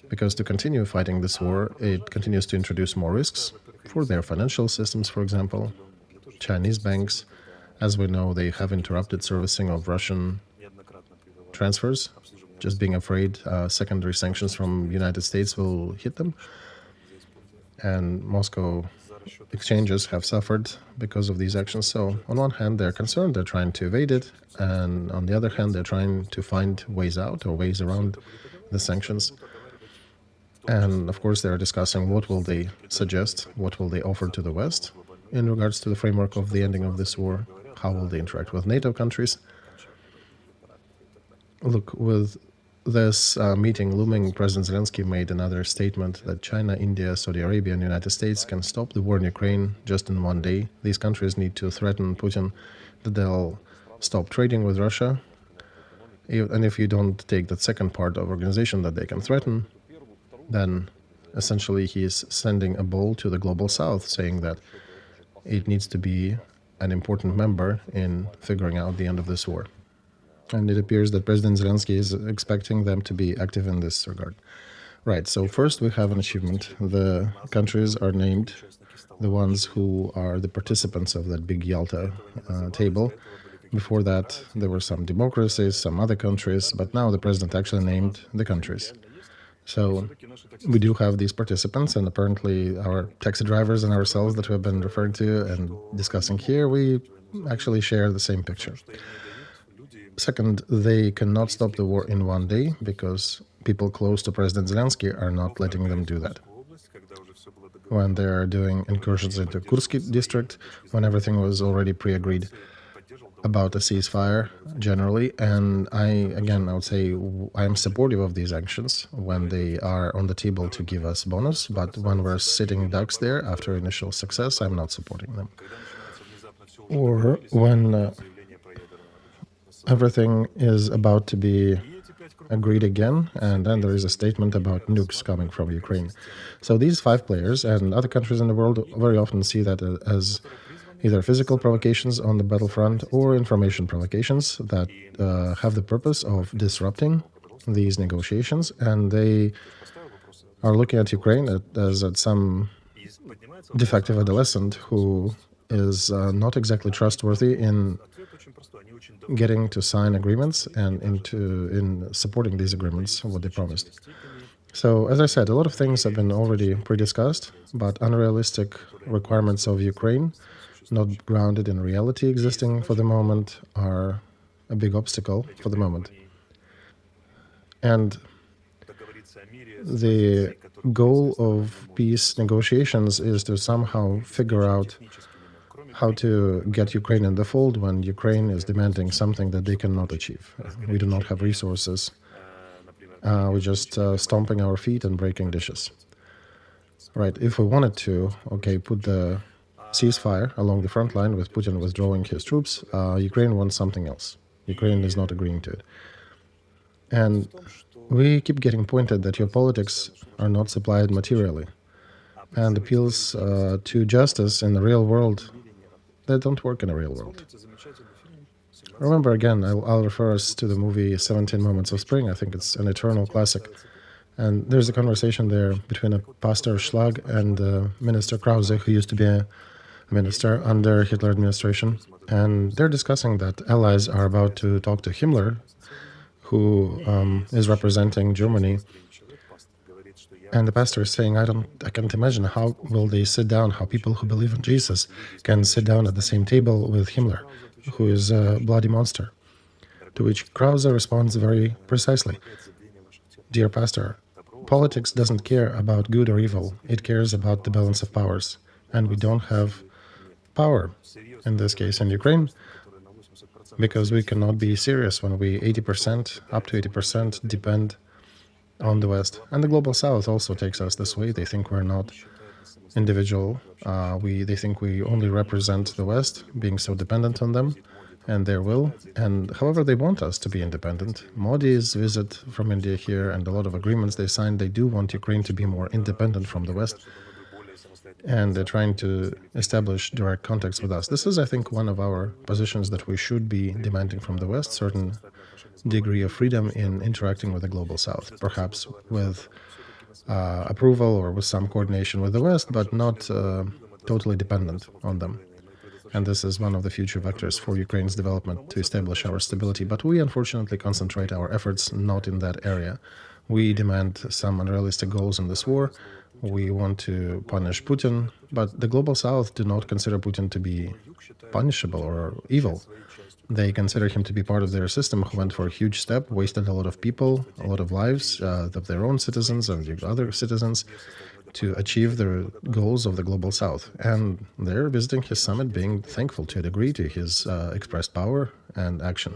because to continue fighting this war, it continues to introduce more risks for their financial systems, for example. Chinese banks, as we know, they have interrupted servicing of Russian transfers, just being afraid secondary sanctions from United States will hit them. And Moscow exchanges have suffered because of these actions. So on one hand, they're concerned, they're trying to evade it, and on the other hand, they're trying to find ways out or ways around the sanctions. And of course, they're discussing what will they suggest, what will they offer to the West in regards to the framework of the ending of this war. How will they interact with NATO countries? Look, with this meeting looming, President Zelensky made another statement that China, India, Saudi Arabia, and the United States can stop the war in Ukraine just in one day. These countries need to threaten Putin that they'll stop trading with Russia. And if you don't take that second part of organization that they can threaten, then essentially he is sending a ball to the global south, saying that it needs to be an important member in figuring out the end of this war. And it appears that President Zelensky is expecting them to be active in this regard. Right, so first we have an achievement. The countries are named, the ones who are the participants of that big Yalta table. Before that, there were some democracies, some other countries, but now the president actually named the countries. So we do have these participants, and apparently our taxi drivers and ourselves that we have been referring to and discussing here, we actually share the same picture. Second, they cannot stop the war in one day because people close to President Zelensky are not letting them do that. When they are doing incursions into Kursk district, when everything was already pre-agreed about a ceasefire generally, and I would say I am supportive of these actions when they are on the table to give us bonus, but when we're sitting ducks there after initial success, I'm not supporting them. Or when everything is about to be agreed again, and then there is a statement about nukes coming from Ukraine. So these five players and other countries in the world very often see that as either physical provocations on the battlefront or information provocations that have the purpose of disrupting these negotiations, and they are looking at Ukraine as at some defective adolescent who is not exactly trustworthy in getting to sign agreements and in supporting these agreements, what they promised. So, as I said, a lot of things have been already pre-discussed, but unrealistic requirements of Ukraine, not grounded in reality existing for the moment, are a big obstacle for the moment. And the goal of peace negotiations is to somehow figure out how to get Ukraine in the fold when Ukraine is demanding something that they cannot achieve. We do not have resources. We're just stomping our feet and breaking dishes. Right, if we wanted to, put the ceasefire along the front line with Putin withdrawing his troops, Ukraine wants something else. Ukraine is not agreeing to it. And we keep getting pointed that your politics are not supplied materially. And appeals to justice in the real world, they don't work in the real world. Remember, again, I'll refer us to the movie 17 Moments of Spring. I think it's an eternal classic. And there's a conversation there between a pastor Schlag and Minister Krause, who used to be a minister under Hitler administration. And they're discussing that allies are about to talk to Himmler, who is representing Germany. And the pastor is saying, I can't imagine how will they sit down, how people who believe in Jesus can sit down at the same table with Himmler, who is a bloody monster. To which Krause responds very precisely, Dear pastor, politics doesn't care about good or evil, it cares about the balance of powers. And we don't have power, in this case in Ukraine, because we cannot be serious when we 80%, up to 80% depend on the West. And the global South also takes us this way. They think we're not individual. They think we only represent the West, being so dependent on them and their will. And however they want us to be independent. Modi's visit from India here and a lot of agreements they signed, they do want Ukraine to be more independent from the West. And they're trying to establish direct contacts with us. This is, I think, one of our positions that we should be demanding from the West, certain degree of freedom in interacting with the global South, perhaps with approval or with some coordination with the West, but not totally dependent on them. And this is one of the future vectors for Ukraine's development, to establish our stability. But we unfortunately concentrate our efforts not in that area. We demand some unrealistic goals in this war. We want to punish Putin, but the global South do not consider Putin to be punishable or evil. They consider him to be part of their system who went for a huge step, wasted a lot of people, a lot of lives of their own citizens and other citizens, to achieve the goals of the Global South. And they're visiting his summit, being thankful to a degree to his expressed power and action.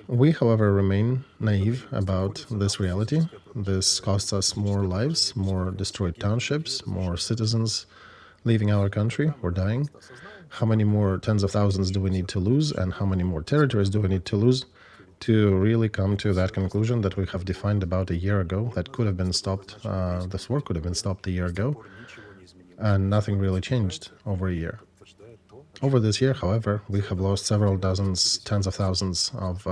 We, however, remain naive about this reality. This costs us more lives, more destroyed townships, more citizens leaving our country or dying. How many more tens of thousands do we need to lose, and how many more territories do we need to lose to really come to that conclusion that we have defined about a year ago that could have been stopped, this war could have been stopped a year ago, and nothing really changed over a year. Over this year, however, we have lost several dozens, tens of thousands of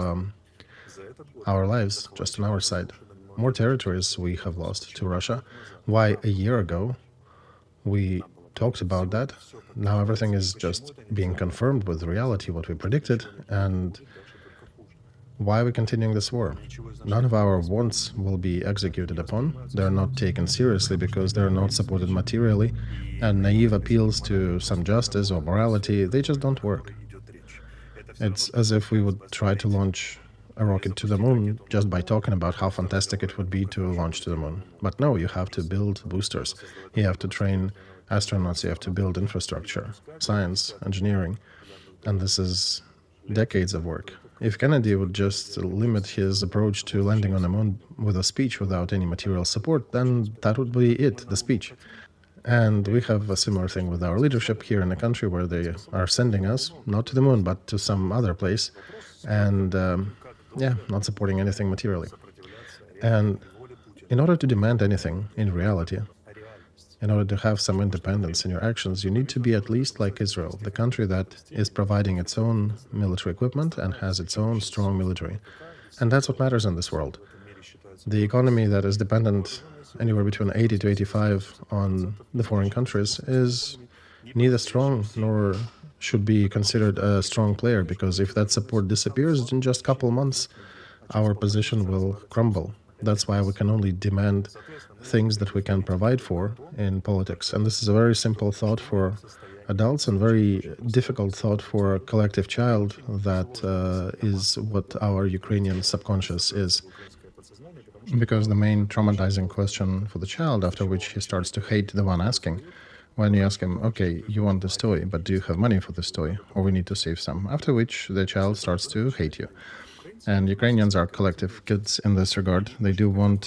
our lives just on our side. More territories we have lost to Russia. Why a year ago we talked about that? Now everything is just being confirmed with reality, what we predicted, and why are we continuing this war? None of our wants will be executed upon. They're not taken seriously because they're not supported materially, and naive appeals to some justice or morality, they just don't work. It's as if we would try to launch a rocket to the moon just by talking about how fantastic it would be to launch to the moon. But no, you have to build boosters. You have to train astronauts. You have to build infrastructure, science, engineering. And this is decades of work. If Kennedy would just limit his approach to landing on the moon with a speech without any material support, then that would be it, the speech. And we have a similar thing with our leadership here in the country, where they are sending us, not to the moon, but to some other place, and not supporting anything materially. And in order to demand anything in reality, in order to have some independence in your actions, you need to be at least like Israel, the country that is providing its own military equipment and has its own strong military. And that's what matters in this world. The economy that is dependent anywhere between 80 to 85 on the foreign countries is neither strong nor should be considered a strong player, because if that support disappears in just a couple months, our position will crumble. That's why we can only demand things that we can provide for in politics. And this is a very simple thought for adults and very difficult thought for a collective child. That is what our Ukrainian subconscious is. Because the main traumatizing question for the child, after which he starts to hate the one asking, when you ask him, okay, you want this toy, but do you have money for this toy? Or we need to save some. After which the child starts to hate you. And Ukrainians are collective kids in this regard. They do want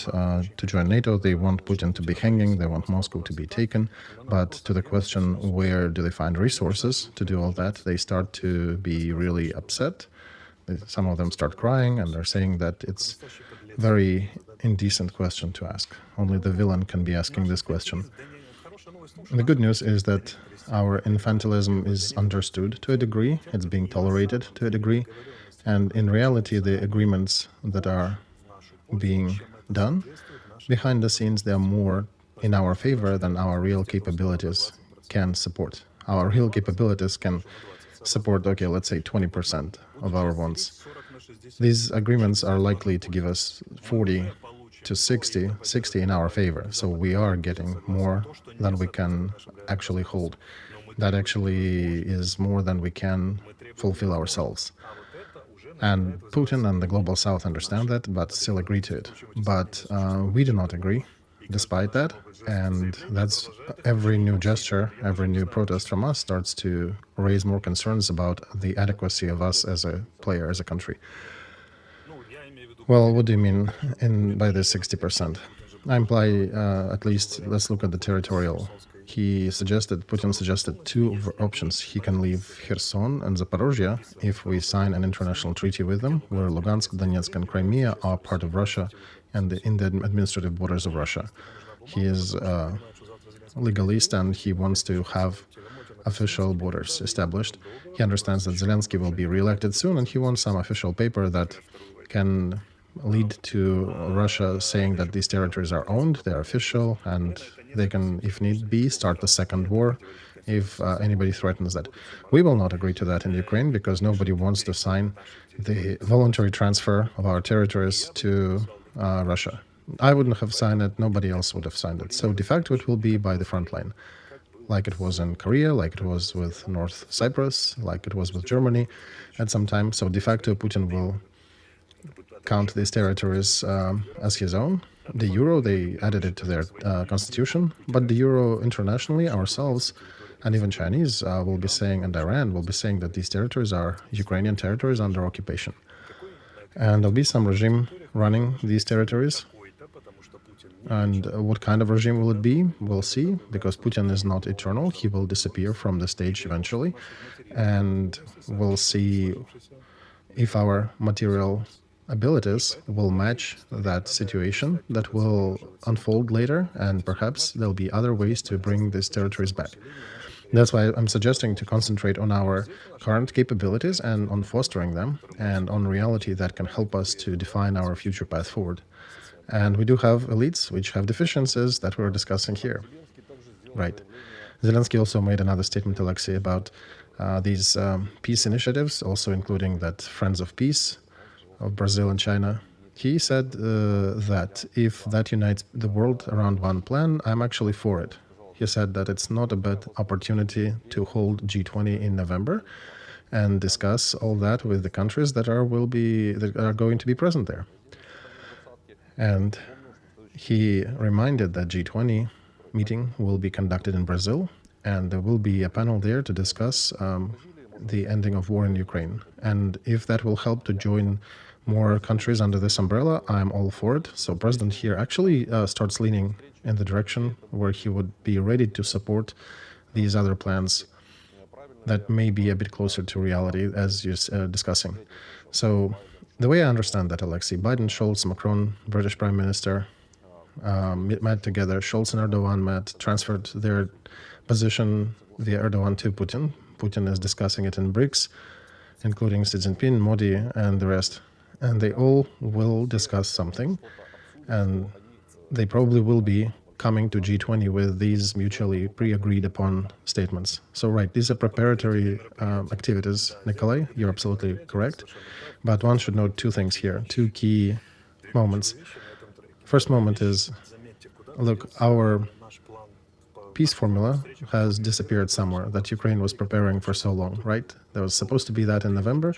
to join NATO. They want Putin to be hanging. They want Moscow to be taken. But to the question, where do they find resources to do all that, they start to be really upset. Some of them start crying, and they're saying that it's a very indecent question to ask. Only the villain can be asking this question. And the good news is that our infantilism is understood to a degree. It's being tolerated to a degree. And in reality, the agreements that are being done behind the scenes, they are more in our favor than our real capabilities can support. Our real capabilities can support, okay, let's say 20% of our wants. These agreements are likely to give us 40 to 60 in our favor. So we are getting more than we can actually hold. That actually is more than we can fulfill ourselves. And Putin and the Global South understand that, but still agree to it. But we do not agree, despite that. And that's every new gesture, every new protest from us starts to raise more concerns about the adequacy of us as a player, as a country. Well, what do you mean by this 60%? I imply, at least, let's look at the territorial. Putin suggested two options. He can leave Kherson and Zaporozhye if we sign an international treaty with them, where Lugansk, Donetsk, and Crimea are part of Russia and in the administrative borders of Russia. He is a legalist and he wants to have official borders established. He understands that Zelensky will be re-elected soon, and he wants some official paper that can lead to Russia saying that these territories are owned, they're official, and they can, if need be, start the second war if anybody threatens that. We will not agree to that in Ukraine because nobody wants to sign the voluntary transfer of our territories to Russia. I wouldn't have signed it, nobody else would have signed it. So de facto it will be by the front line, like it was in Korea, like it was with North Cyprus, like it was with Germany at some time. So de facto Putin will count these territories as his own, the euro, they added it to their constitution, but the euro internationally, ourselves, and even Chinese will be saying, and Iran will be saying that these territories are Ukrainian territories under occupation. And there'll be some regime running these territories. And what kind of regime will it be? We'll see, because Putin is not eternal. He will disappear from the stage eventually. And we'll see if our material abilities will match that situation that will unfold later. And perhaps there'll be other ways to bring these territories back. That's why I'm suggesting to concentrate on our current capabilities and on fostering them and on reality that can help us to define our future path forward. And we do have elites which have deficiencies that we're discussing here. Right. Zelensky also made another statement, Alexey, about these peace initiatives, also including that Friends of Peace of Brazil and China. He said that if that unites the world around one plan, I'm actually for it. He said that it's not a bad opportunity to hold G20 in November and discuss all that with the countries that are going to be present there. And he reminded that G20 meeting will be conducted in Brazil, and there will be a panel there to discuss the ending of war in Ukraine. And if that will help to join more countries under this umbrella, I'm all for it. So President here actually starts leaning in the direction where he would be ready to support these other plans that may be a bit closer to reality, as you're discussing. So the way I understand that, Alexey, Biden, Scholz, Macron, British Prime Minister, met together. Scholz and Erdogan met, transferred their position via Erdogan to Putin. Putin is discussing it in BRICS, including Xi Jinping, Modi, and the rest. And they all will discuss something, and they probably will be coming to G20 with these mutually pre-agreed upon statements. So right, these are preparatory activities, Nikolai, you're absolutely correct. But one should note two things here, two key moments. First moment is, look, our peace formula has disappeared somewhere that Ukraine was preparing for so long, right? There was supposed to be that in November.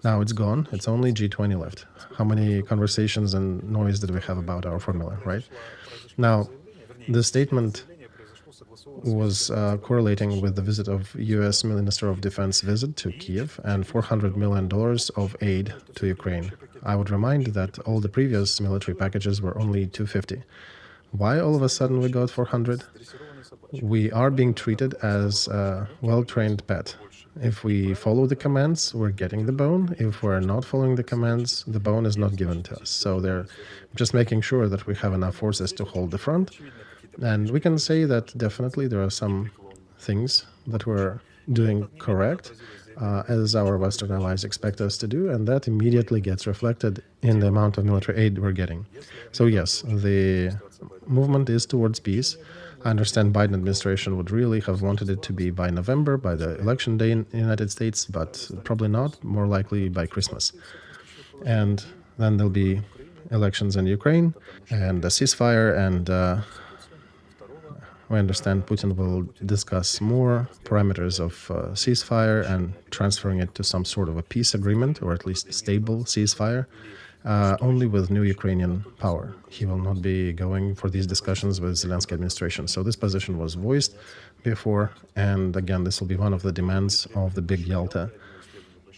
Now it's gone. It's only G20 left. How many conversations and noise did we have about our formula, right? Now, the statement was correlating with the visit of U.S. Minister of Defense visit to Kiev and $400 million of aid to Ukraine. I would remind that all the previous military packages were only $250. Why all of a sudden we got 400? We are being treated as a well-trained pet. If we follow the commands, we're getting the bone. If we're not following the commands, the bone is not given to us. So they're just making sure that we have enough forces to hold the front. And we can say that definitely there are some things that we're doing correct, as our Western allies expect us to do, and that immediately gets reflected in the amount of military aid we're getting. So yes, the movement is towards peace. I understand Biden administration would really have wanted it to be by November, by the election day in the United States, but probably not, more likely by Christmas. And then there'll be elections in Ukraine and a ceasefire, and we understand Putin will discuss more parameters of ceasefire and transferring it to some sort of a peace agreement, or at least stable ceasefire, only with new Ukrainian power. He will not be going for these discussions with Zelensky administration. So this position was voiced before, and again, this will be one of the demands of the big Yalta.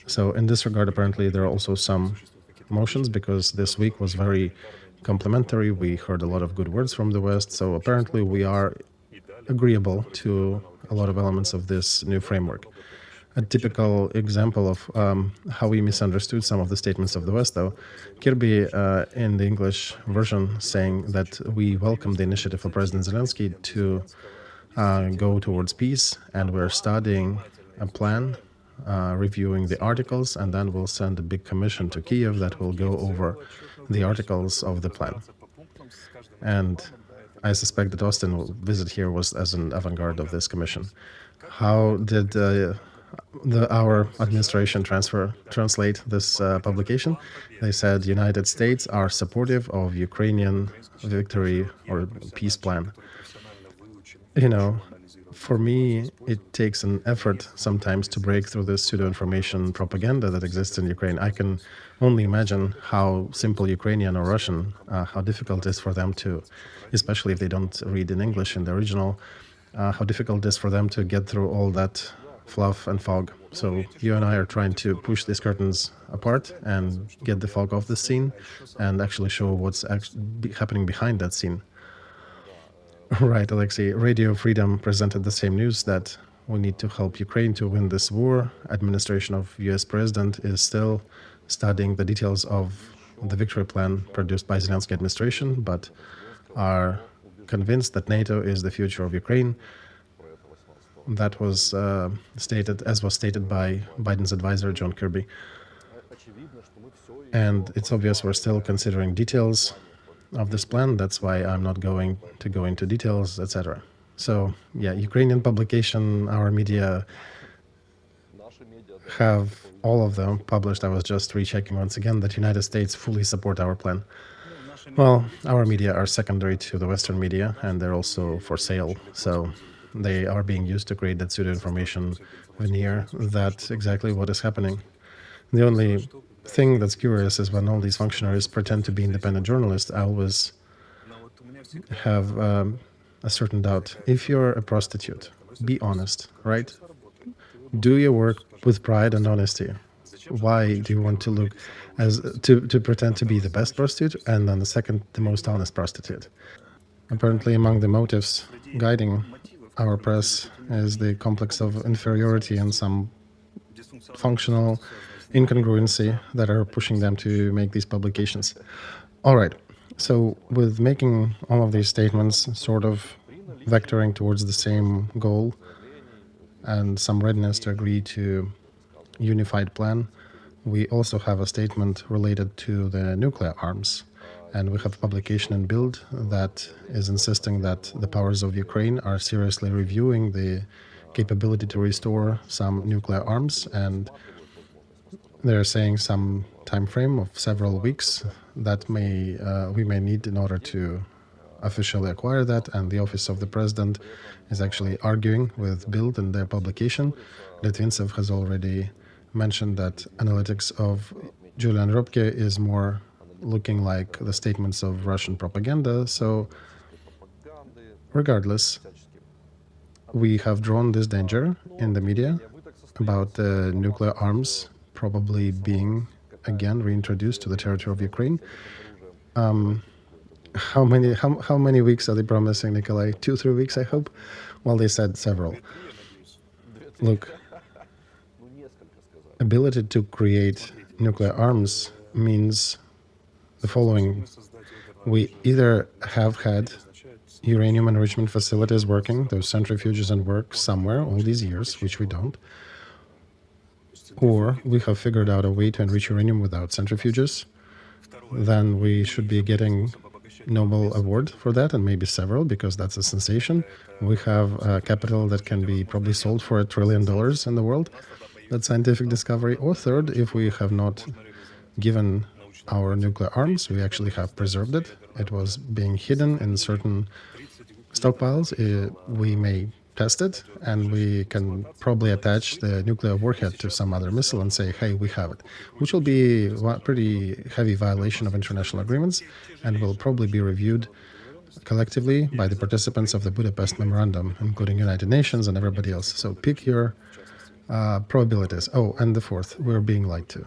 So in this regard, apparently, there are also some motions, because this week was very complimentary. We heard a lot of good words from the West. So apparently we are agreeable to a lot of elements of this new framework. A typical example of how we misunderstood some of the statements of the West, though, Kirby in the English version saying that we welcome the initiative of President Zelensky to go towards peace, and we're studying a plan, reviewing the articles, and then we'll send a big commission to Kiev that will go over the articles of the plan. And I suspect that Austin's visit here was as an avant-garde of this commission. How did our administration translate this publication? They said United States are supportive of Ukrainian victory or peace plan. You know, For me, it takes an effort sometimes to break through this pseudo-information propaganda that exists in Ukraine. I can only imagine how simple Ukrainian or Russian, how difficult it is for them to, especially if they don't read in English in the original, how difficult it is for them to get through all that fluff and fog. So you and I are trying to push these curtains apart and get the fog off the scene and actually show what's happening behind that scene. Right, Alexey. Radio Freedom presented the same news that we need to help Ukraine to win this war. Administration of US President is still studying the details of the victory plan produced by Zelensky administration, but are convinced that NATO is the future of Ukraine. That was stated, as was stated by Biden's advisor, John Kirby. And it's obvious we're still considering details of this plan. That's why I'm not going to go into details, etc. So, yeah, Ukrainian publication, our media have all of them published. I was just rechecking once again that United States fully support our plan. Well, our media are secondary to the Western media, and they're also for sale. So they are being used to create that pseudo-information veneer. That's exactly what is happening. The only thing that's curious is when all these functionaries pretend to be independent journalists, I always have a certain doubt. If you're a prostitute, be honest, right? Do your work with pride and honesty. Why do you want to look as to pretend to be the best prostitute and then the second, the most honest prostitute? Apparently, among the motives guiding our press is the complex of inferiority and some functional incongruency that are pushing them to make these publications. All right, so with making all of these statements sort of vectoring towards the same goal and some readiness to agree to unified plan, we also have a statement related to the nuclear arms. And we have a publication in Bild that is insisting that the powers of Ukraine are seriously reviewing the capability to restore some nuclear arms, and they're saying some time frame of several weeks that we may need in order to officially acquire that. And the office of the president is actually arguing with Bild in their publication. Litvintsev has already mentioned that analytics of Julian Robke is more looking like the statements of Russian propaganda. So regardless, we have drawn this danger in the media about the nuclear arms probably being again reintroduced to the territory of Ukraine. How many weeks are they promising, Nikolai? 2-3 weeks, I hope? Well, they said several. Look, ability to create nuclear arms means the following. We either have had uranium enrichment facilities working, those centrifuges and work somewhere all these years, which we don't, or we have figured out a way to enrich uranium without centrifuges. Then we should be getting Nobel Award for that, and maybe several, because that's a sensation. We have capital that can be probably sold for $1 trillion in the world. That's scientific discovery. Or third, if we have not given our nuclear arms, we actually have preserved it. It was being hidden in certain stockpiles. We may test it, and we can probably attach the nuclear warhead to some other missile and say, hey, we have it, which will be a pretty heavy violation of international agreements and will probably be reviewed collectively by the participants of the Budapest Memorandum, including United Nations and everybody else. So pick your probabilities. Oh, and the fourth, we're being lied to,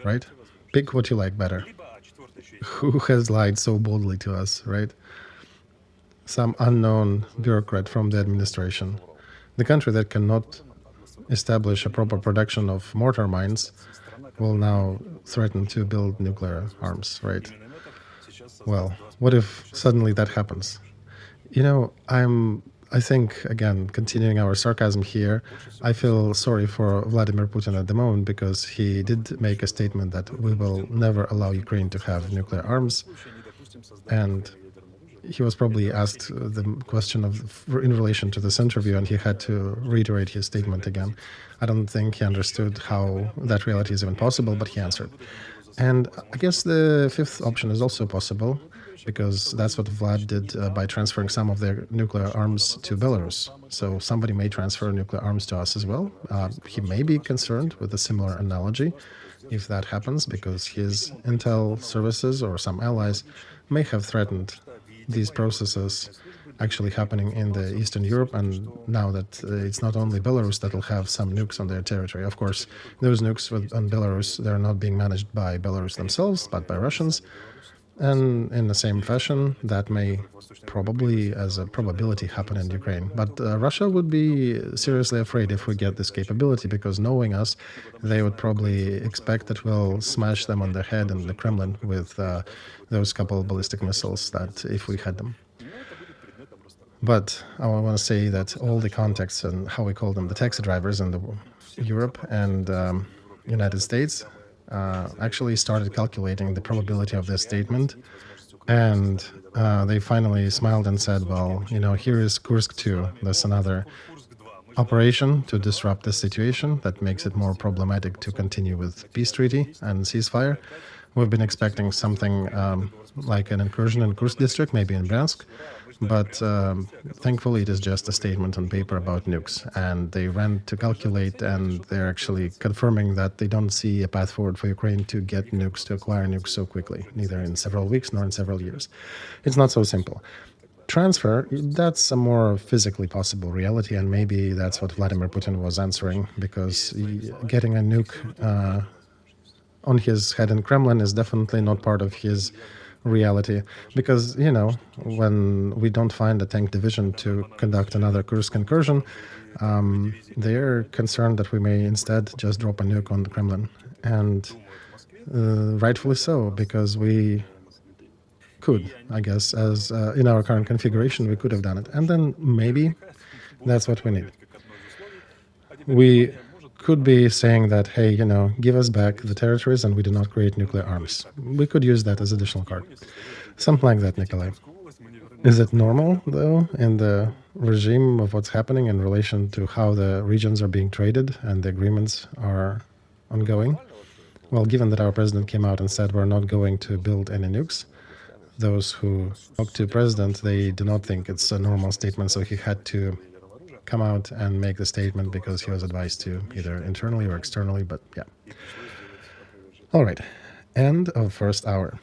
right? Pick what you like better. Who has lied so boldly to us, right? Some unknown bureaucrat from the administration. The country that cannot establish a proper production of mortar mines will now threaten to build nuclear arms, right? Well, what if suddenly that happens? You know, I think, again, continuing our sarcasm here, I feel sorry for Vladimir Putin at the moment, because he did make a statement that we will never allow Ukraine to have nuclear arms. And he was probably asked the question in relation to this interview, and he had to reiterate his statement again. I don't think he understood how that reality is even possible, but he answered. And I guess the fifth option is also possible. because that's what Vlad did by transferring some of their nuclear arms to Belarus. So somebody may transfer nuclear arms to us as well. He may be concerned with a similar analogy if that happens, because his intel services or some allies may have threatened these processes actually happening in the Eastern Europe, and now that it's not only Belarus that will have some nukes on their territory. Of course, those nukes on Belarus, they're not being managed by Belarus themselves, but by Russians. And in the same fashion, that may probably, as a probability, happen in Ukraine. But Russia would be seriously afraid if we get this capability, because knowing us, they would probably expect that we'll smash them on the head in the Kremlin with those couple of ballistic missiles that if we had them. But I want to say that all the contexts and how we call them the taxi drivers in Europe and United States actually started calculating the probability of this statement, and they finally smiled and said, well, here is Kursk 2. That's another operation to disrupt the situation that makes it more problematic to continue with peace treaty and ceasefire. We've been expecting something like an incursion in Kursk district, maybe in Bryansk, but thankfully it is just a statement on paper about nukes, and they ran to calculate, and they're actually confirming that they don't see a path forward for Ukraine to get nukes, to acquire nukes so quickly, neither in several weeks nor in several years. It's not so simple. Transfer, that's a more physically possible reality, and maybe that's what Vladimir Putin was answering, because getting a nuke on his head in Kremlin is definitely not part of his reality, because when we don't find a tank division to conduct another Kursk incursion, they're concerned that we may instead just drop a nuke on the Kremlin, and rightfully so, because we could, I guess, as in our current configuration, we could have done it, and then maybe that's what we need. We could be saying that, hey, give us back the territories and we do not create nuclear arms. We could use that as additional card. Something like that, Nikolai. Is it normal, though, in the regime of what's happening in relation to how the regions are being traded and the agreements are ongoing? Well, given that our president came out and said we're not going to build any nukes, those who talk to the president, they do not think it's a normal statement, so he had to come out and make the statement because he was advised to, either internally or externally, but yeah. All right, end of first hour.